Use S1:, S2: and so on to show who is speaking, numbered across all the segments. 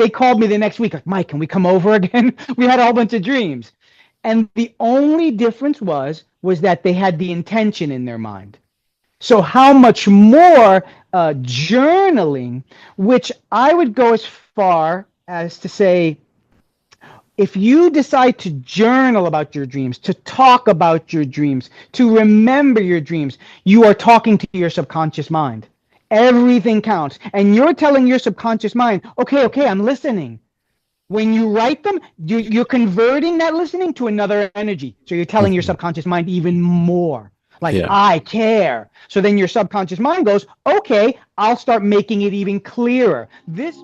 S1: they called me the next week, like, Mike, can we come over again? We had a whole bunch of dreams. And the only difference was that they had the intention in their mind. So how much more journaling, which I would go as far as to say, if you decide to journal about your dreams, to talk about your dreams, to remember your dreams, you are talking to your subconscious mind. Everything counts. And you're telling your subconscious mind, okay, I'm listening. When you write them, you're converting that listening to another energy. So you're telling your
S2: Mhm.
S1: subconscious mind even more. Like,
S2: Yeah.
S1: I care. So then your subconscious mind goes, okay, I'll start making it even clearer. This.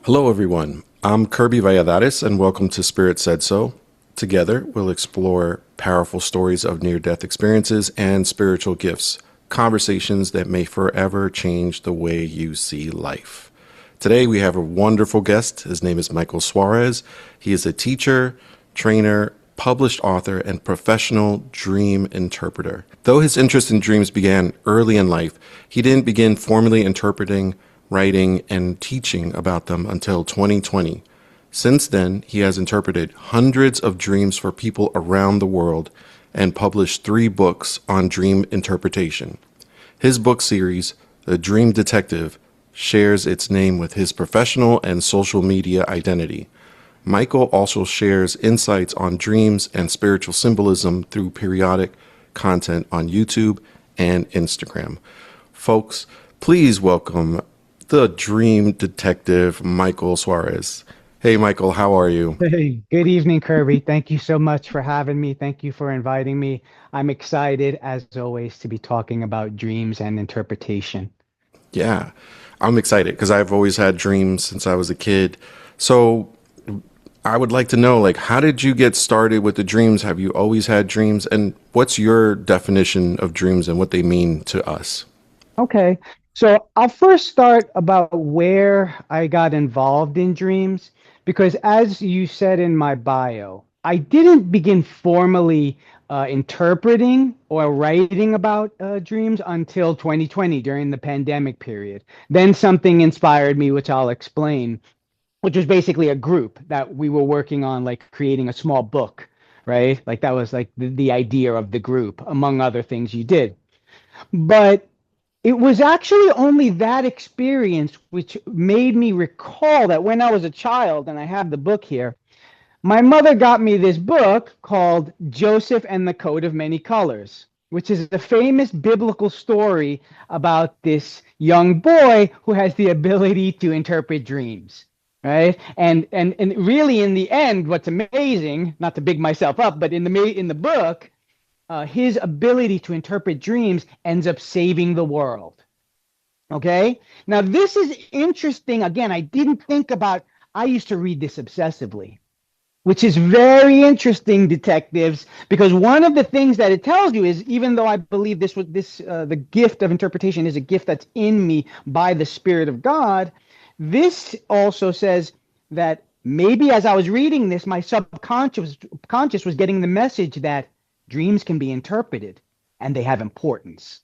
S2: Hello, everyone. I'm Kirby Valladares, and welcome to Spirit Said So. Together, we'll explore powerful stories of near death experiences and spiritual gifts, conversations that may forever change the way you see life. Today, we have a wonderful guest. His name is Michael Suarez. He is a teacher, trainer, published author, and professional dream interpreter. Though his interest in dreams began early in life, he didn't begin formally interpreting, writing, and teaching about them until 2020. Since then, he has interpreted hundreds of dreams for people around the world and published 3 books on dream interpretation. His book series, The Dream Detective, shares its name with his professional and social media identity. Michael also shares insights on dreams and spiritual symbolism through periodic content on YouTube and Instagram. Folks, please welcome the dream detective, Michael Suarez. Hey, Michael, how are you?
S1: Hey, good evening, Kirby. Thank you so much for having me. Thank you for inviting me. I'm excited, as always, to be talking about dreams and interpretation.
S2: Yeah, I'm excited because I've always had dreams since I was a kid. So I would like to know, like, how did you get started with the dreams? Have you always had dreams? And what's your definition of dreams and what they mean to us?
S1: Okay, so I'll first start about where I got involved in dreams, because as you said in my bio, I didn't begin formally interpreting or writing about dreams until 2020 during the pandemic period. Then something inspired me, which I'll explain, which was basically a group that we were working on, like creating a small book, right? Like that was like the idea of the group, among other things you did. But it was actually only that experience which made me recall that when I was a child, and I have the book here, my mother got me this book called Joseph and the Coat of Many Colors, which is a famous biblical story about this young boy who has the ability to interpret dreams. Right. And really in the end, what's amazing, not to big myself up, but in the book, his ability to interpret dreams ends up saving the world. Okay. Now, this is interesting. Again, I didn't think about, I used to read this obsessively, which is very interesting, detectives, because one of the things that it tells you is, even though I believe the gift of interpretation is a gift that's in me by the Spirit of God, this also says that maybe as I was reading this, my subconscious was getting the message that dreams can be interpreted and they have importance.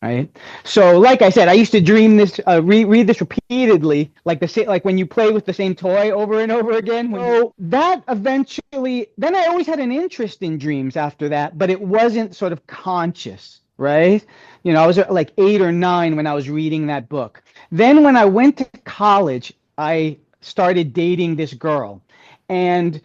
S1: Right. So, like I said, I used to dream this, read this repeatedly, like when you play with the same toy over and over again. So that eventually, then I always had an interest in dreams after that, but it wasn't sort of conscious, right? I was like 8 or 9 when I was reading that book. Then when I went to college, I started dating this girl, and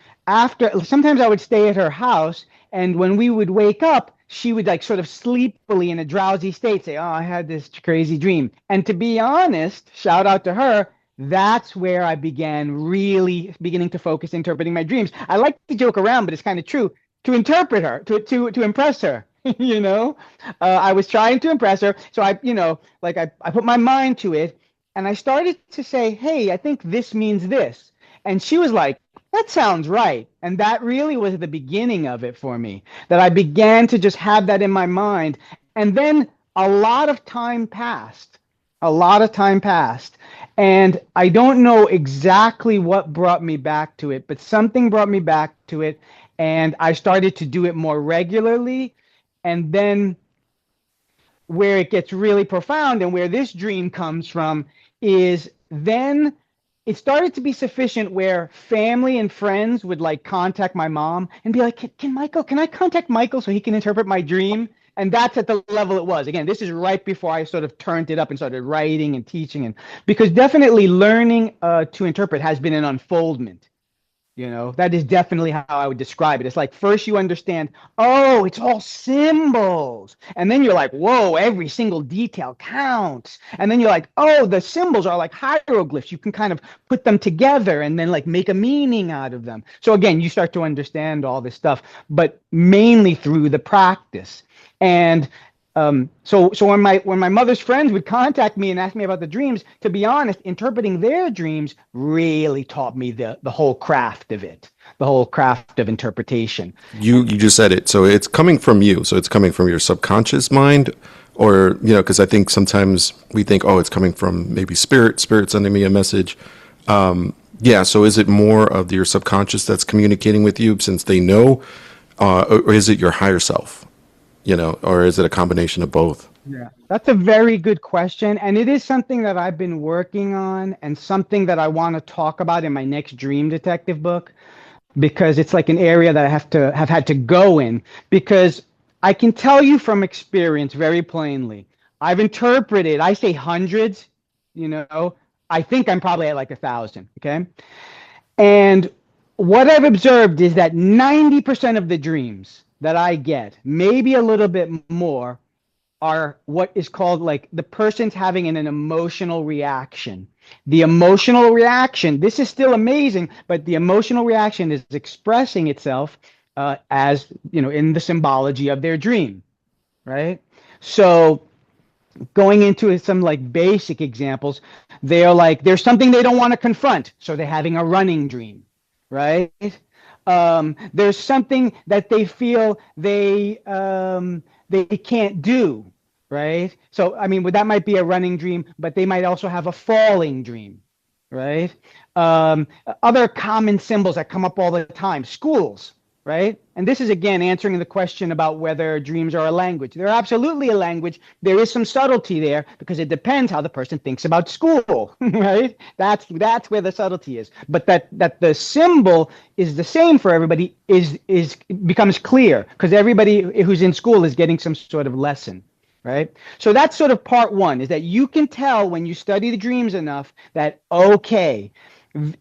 S1: sometimes I would stay at her house, and when we would wake up, she would like sort of sleepily in a drowsy state say, "Oh, I had this crazy dream." And to be honest, shout out to her, that's where I began really beginning to focus interpreting my dreams. I like to joke around, but it's kind of true. To interpret her, to impress her, I was trying to impress her. So I put my mind to it, and I started to say, "Hey, I think this means this." And she was like, "That sounds right." And that really was the beginning of it for me, that I began to just have that in my mind. And then a lot of time passed. A lot of time passed. And I don't know exactly what brought me back to it, but something brought me back to it. And I started to do it more regularly. And then where it gets really profound and where this dream comes from is then it started to be sufficient where family and friends would like contact my mom and be like, can I contact Michael so he can interpret my dream? And that's at the level it was. Again, this is right before I sort of turned it up and started writing and teaching. And because definitely learning to interpret has been an unfoldment. That is definitely how I would describe it. It's like first you understand, oh, it's all symbols. And then you're like, whoa, every single detail counts. And then you're like, oh, the symbols are like hieroglyphs. You can kind of put them together and then like make a meaning out of them. So again, you start to understand all this stuff, but mainly through the practice. And so when my mother's friends would contact me and ask me about the dreams, to be honest, interpreting their dreams really taught me the whole craft of it, the whole craft of interpretation.
S2: You just said it. So it's coming from you. So it's coming from your subconscious mind, or because I think sometimes we think, oh, it's coming from maybe spirit sending me a message. Yeah. So is it more of your subconscious that's communicating with you since they know, or is it your higher self? Or is it a combination of both?
S1: Yeah, that's a very good question. And it is something that I've been working on and something that I want to talk about in my next Dream Detective book, because it's like an area that I have had to go in, because I can tell you from experience very plainly, I've interpreted, I say hundreds, you know, I think I'm probably at like 1,000. Okay. And what I've observed is that 90% of the dreams that I get, maybe a little bit more, are what is called like the person's having an emotional reaction. The emotional reaction, this is still amazing, but the emotional reaction is expressing itself as, in the symbology of their dream, right? So going into some like basic examples, they're like, there's something they don't want to confront. So they're having a running dream, right? There's something that they feel they can't do, right? So, I mean, that might be a running dream, but they might also have a falling dream, right? Other common symbols that come up all the time, schools, right? And this is again answering the question about whether dreams are a language. They're absolutely a language. There is some subtlety there because it depends how the person thinks about school, right? That's where the subtlety is. But that the symbol is the same for everybody is becomes clear because everybody who's in school is getting some sort of lesson. Right. So that's sort of part one, is that you can tell when you study the dreams enough that, okay,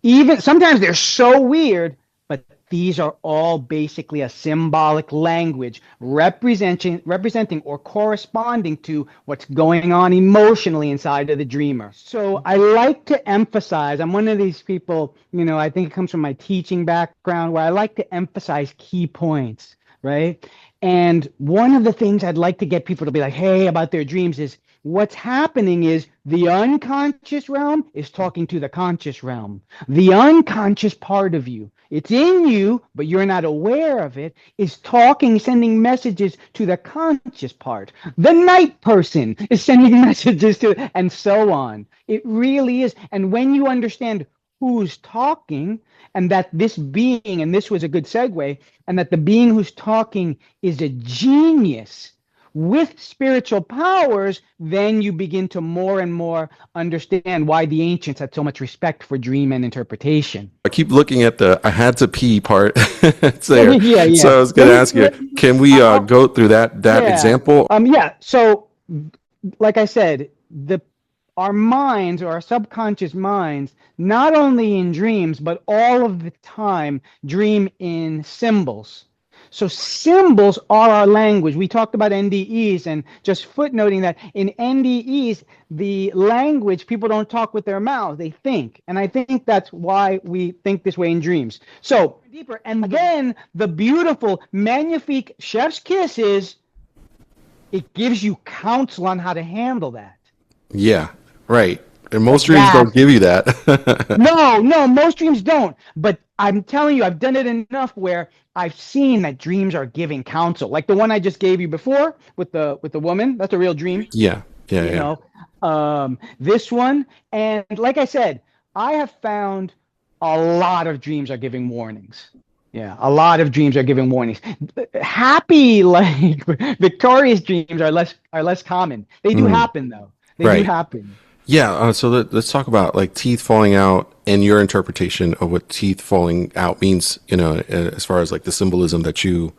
S1: even sometimes they're so weird, but these are all basically a symbolic language representing or corresponding to what's going on emotionally inside of the dreamer. So I like to emphasize, I'm one of these people, I think it comes from my teaching background, where I like to emphasize key points, right? And one of the things I'd like to get people to be like, hey, about their dreams is what's happening is the unconscious realm is talking to the conscious realm. The unconscious part of you, it's in you, but you're not aware of it, is talking, sending messages to the conscious part. The night person is sending messages to, and so on. It really is. And when you understand who's talking, and that this being, and this was a good segue, and that the being who's talking is a genius with spiritual powers, then you begin to more and more understand why the ancients had so much respect for dream and interpretation.
S2: I keep looking at the I had to pee part. It's there.
S1: Yeah, yeah.
S2: So I was going
S1: Let
S2: to
S1: me,
S2: ask you,
S1: let,
S2: can we go through that
S1: yeah.
S2: example?
S1: Yeah. So, like I said, our minds or our subconscious minds, not only in dreams, but all of the time, dream in symbols. So symbols are our language. We talked about NDEs and just footnoting that in NDEs, the language, people don't talk with their mouths, they think. And I think that's why we think this way in dreams. So deeper. And then the beautiful, magnifique chef's kiss is it gives you counsel on how to handle that.
S2: Yeah, right. And
S1: Like
S2: most dreams
S1: that.
S2: don't give you that.
S1: No, most dreams don't. But I'm telling you, I've done it enough where I've seen that dreams are giving counsel. Like the one I just gave you before with the woman. That's a real dream,
S2: Yeah, yeah,
S1: you
S2: yeah.
S1: know. This one, and like I said, I have found a lot of dreams are giving warnings. Yeah, a lot of dreams are giving warnings. Happy, like victorious dreams are less common. They do
S2: Mm,
S1: happen though. They do
S2: right.
S1: happen.
S2: Yeah. Let's talk about like teeth falling out and your interpretation of what teeth falling out means. As far as like the symbolism that you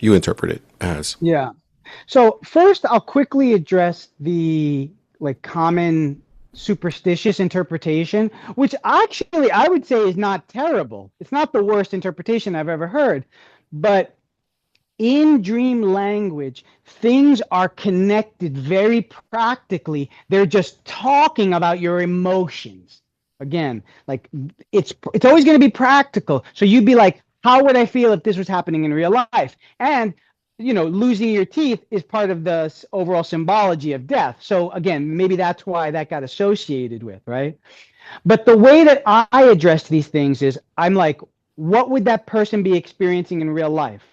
S2: interpret it as.
S1: Yeah. So first, I'll quickly address the like common superstitious interpretation, which actually I would say is not terrible. It's not the worst interpretation I've ever heard, but in dream language, things are connected very practically. They're just talking about your emotions. Again, like it's always going to be practical. So you'd be like, how would I feel if this was happening in real life? And losing your teeth is part of the overall symbology of death. So again, maybe that's why that got associated with, right? But the way that I address these things is I'm like, what would that person be experiencing in real life?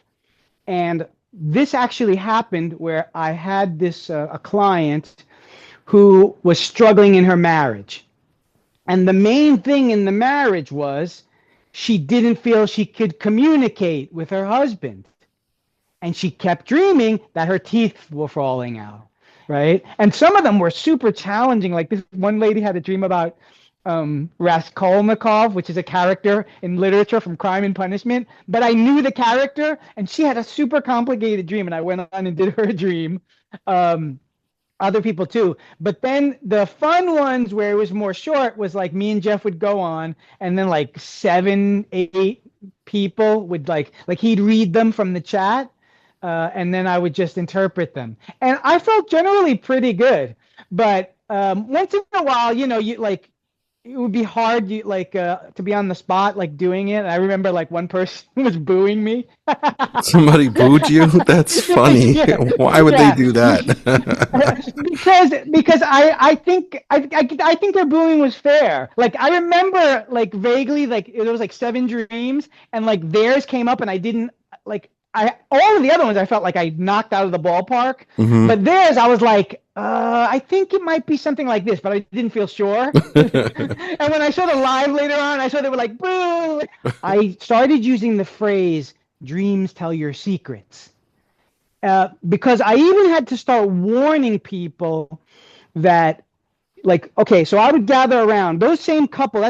S1: And this actually happened where I had this a client who was struggling in her marriage. And the main thing in the marriage was she didn't feel she could communicate with her husband. And she kept dreaming that her teeth were falling out, right? And some of them were super challenging. Like this one lady had a dream about Raskolnikov, which is a character in literature from Crime and Punishment. But I knew the character, and she had a super complicated dream, and I went on and did her dream. Um, Other people too. But then the fun ones where it was more short was like me and Jeff would go on, and then like 7, 8 people would like he'd read them from the chat, and then I would just interpret them. And I felt generally pretty good. But once in a while, you like it would be hard to be on the spot like doing it. I remember like one person was booing me.
S2: Somebody booed you? That's funny.
S1: Yeah,
S2: Why would they
S1: yeah.
S2: do that?
S1: Because I think their booing was fair. Like I remember like vaguely like there was like 7 dreams and like theirs came up and I didn't like I all of the other ones I felt like I knocked out of the ballpark,
S2: Hmm.
S1: but theirs I was like I think it might be something like this, but I didn't feel sure. And when I saw the live later on, I saw they were like boo. I started using the phrase "dreams tell your secrets." Because I even had to start warning people that, like, okay, so I would gather around that same couple,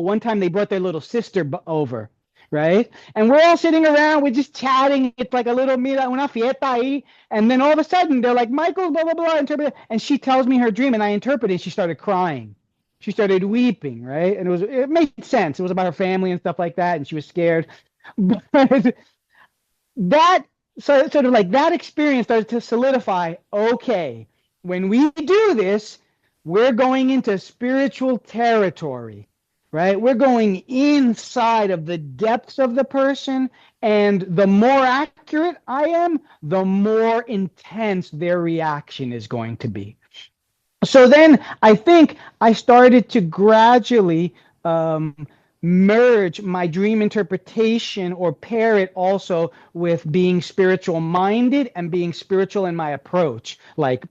S1: one time they brought their little sister over, right? And we're all sitting around, we're just chatting. It's like a little mira, una fiesta ahí. And then all of a sudden, they're like, Michael, blah, blah, blah, interpret. And she tells me her dream, and I interpret it. She started crying. She started weeping, right? And it made sense. It was about her family and stuff like that, and she was scared. But that sort of like that experience started to solidify, okay, when we do this, we're going into spiritual territory, right? We're going inside of the depths of the person, and the more accurate I am, the more intense their reaction is going to be. So then I think I started to gradually merge my dream interpretation or pair it also with being spiritual minded and being spiritual in my approach, like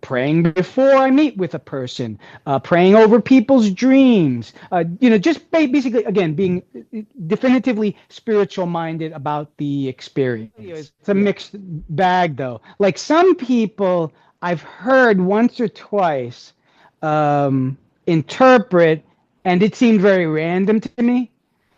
S1: praying before I meet with a person, praying over people's dreams, just basically again being definitively spiritual minded about the experience. It's a mixed bag though. Like some people I've heard once or twice interpret, and it seemed very random to me.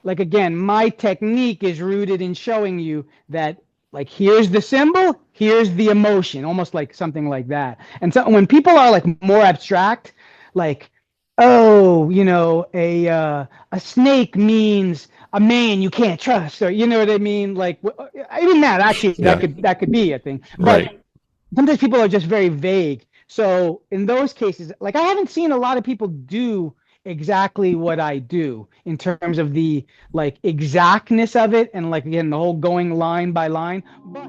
S1: Like again, my technique is rooted in showing you that like here's the symbol, here's the emotion, almost like something like that. And so when people are like more abstract, like oh, a snake means a man you can't trust, or you know what I mean? Like even that actually
S2: Yeah.
S1: that could be a thing,
S2: Right.
S1: but sometimes people are just very vague. So in those cases, like I haven't seen a lot of people do exactly what I do in terms of the like exactness of it and like again the whole going line by line. But